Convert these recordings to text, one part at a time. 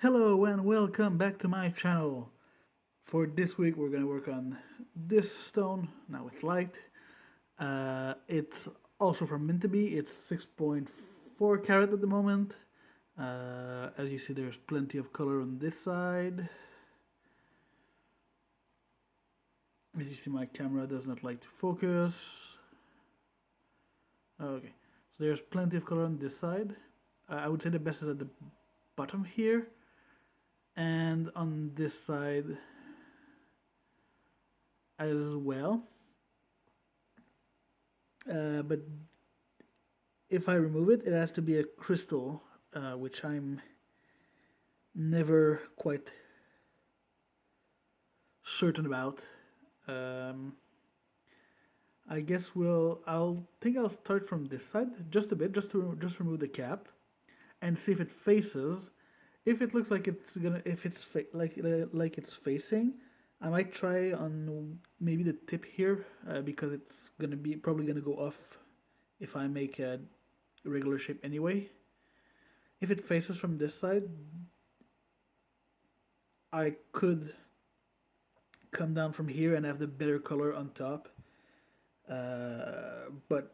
Hello and welcome back to my channel. For this week we're going to work on this stone, now with light. It's also from Mintaby, it's 6.4 carat at the moment. As you see, there's plenty of color on this side. As you see, my camera does not like to focus. Okay, so there's plenty of color on this side. I would say the best is at the bottom here. And on this side as well. But if I remove it, it has to be a crystal, which I'm never quite certain about. I guess I'll start from this side just a bit, just remove the cap, and see if it faces. If it looks like it's gonna, if it's like it's facing, I might try on maybe the tip here because it's gonna be probably gonna go off if I make a regular shape anyway. If it faces from this side, I could come down from here and have the better color on top. But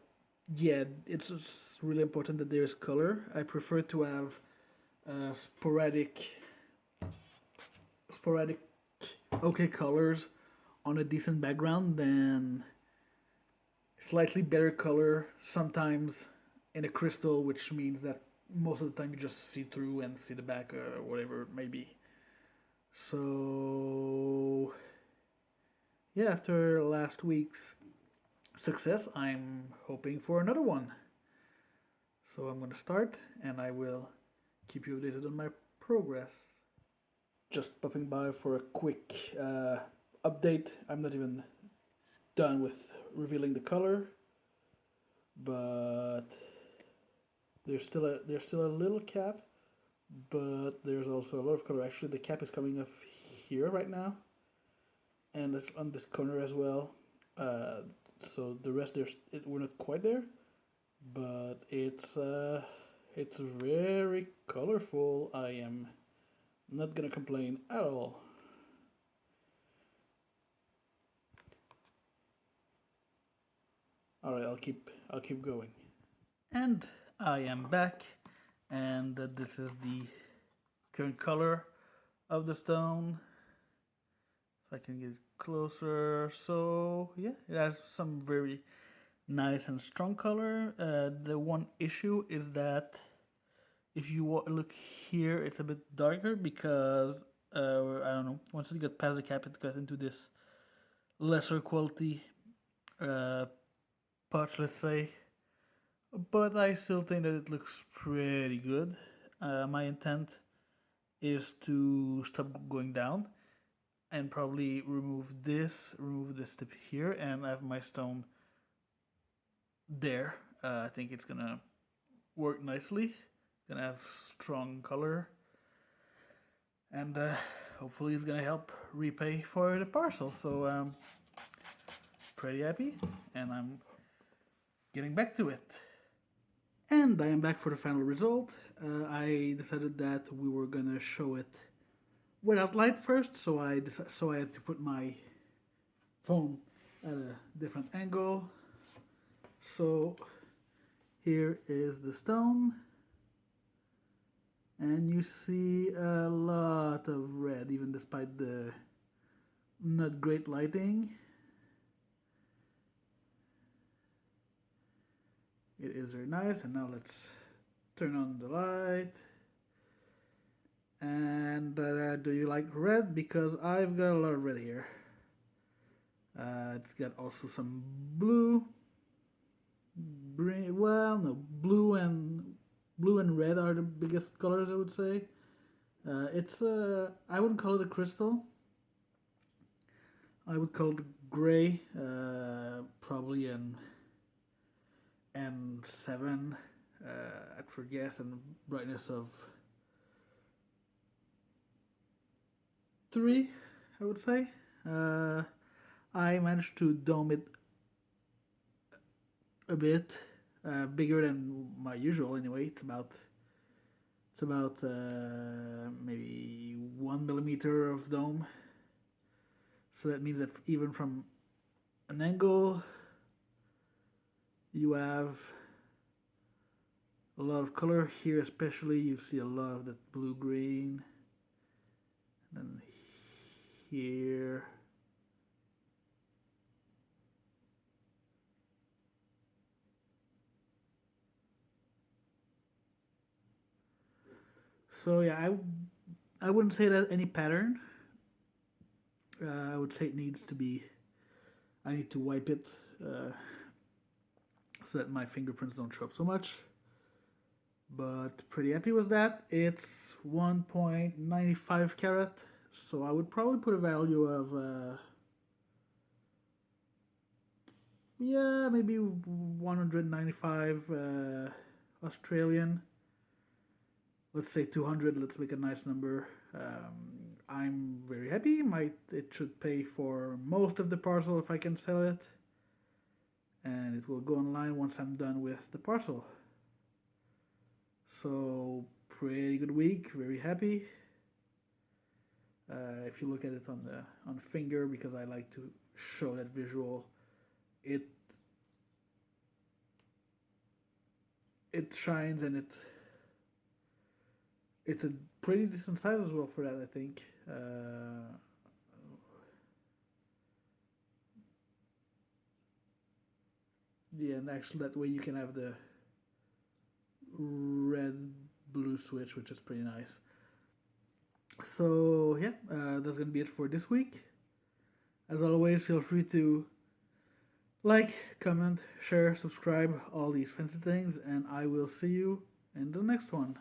yeah, it's really important that there's color. I prefer to have sporadic okay colors on a decent background than slightly better color sometimes in a crystal, which means that most of the time you just see through and see the back or whatever it may be. So yeah, after last week's success, I'm hoping for another one. So I'm going to start and I will keep you updated on my progress. Just popping by for a quick update. I'm not even done with revealing the color, but there's still a little cap, but there's also a lot of color. Actually, the cap is coming off here right now, and it's on this corner as well. So the rest we're not quite there, but it's very colorful. I am not gonna complain at all. All right, I'll keep going. And I am back, and this is the current color of the stone. If I can get closer, so yeah, it has some very nice and strong color. The one issue is that if you look here, it's a bit darker because I don't know. Once you get past the cap, it got into this lesser quality patch, let's say. But I still think that it looks pretty good. My intent is to stop going down and probably remove this tip here, and have my stone there. I think it's gonna work nicely. It's gonna have strong color, and hopefully it's gonna help repay for the parcel. So pretty happy, and I'm getting back to it. And I am back for the final result. I decided that we were gonna show it without light first, so I had to put my phone at a different angle. So here is the stone, and you see a lot of red, even despite the not great lighting. It is very nice, and now let's turn on the light. And do you like red? Because I've got a lot of red here. It's got also some blue. Well, no, blue and red are the biggest colors, I would say. It's I wouldn't call it a crystal. I would call it gray, probably an M7 at for gas and brightness of 3, I would say. I managed to dome it a bit bigger than my usual anyway. It's It's about maybe 1 millimeter of dome. So that means that even from an angle, you have a lot of color. Here especially, you see a lot of that blue-green. And then here. So yeah, I wouldn't say that any pattern. I would say it needs to be. I need to wipe it so that my fingerprints don't show up so much. But pretty happy with that. It's 1.95 carat, so I would probably put a value of yeah, maybe 195 Australian. Let's say 200. Let's make a nice number. I'm very happy. It should pay for most of the parcel if I can sell it, and it will go online once I'm done with the parcel. So pretty good week. Very happy. If you look at it on finger, because I like to show that visual, it shines, and it's a pretty decent size as well for that, I think. Yeah, and actually that way you can have the red blue switch, which is pretty nice. So yeah, that's gonna be it for this week. As always, feel free to like, comment, share, subscribe, all these fancy things, and I will see you in the next one.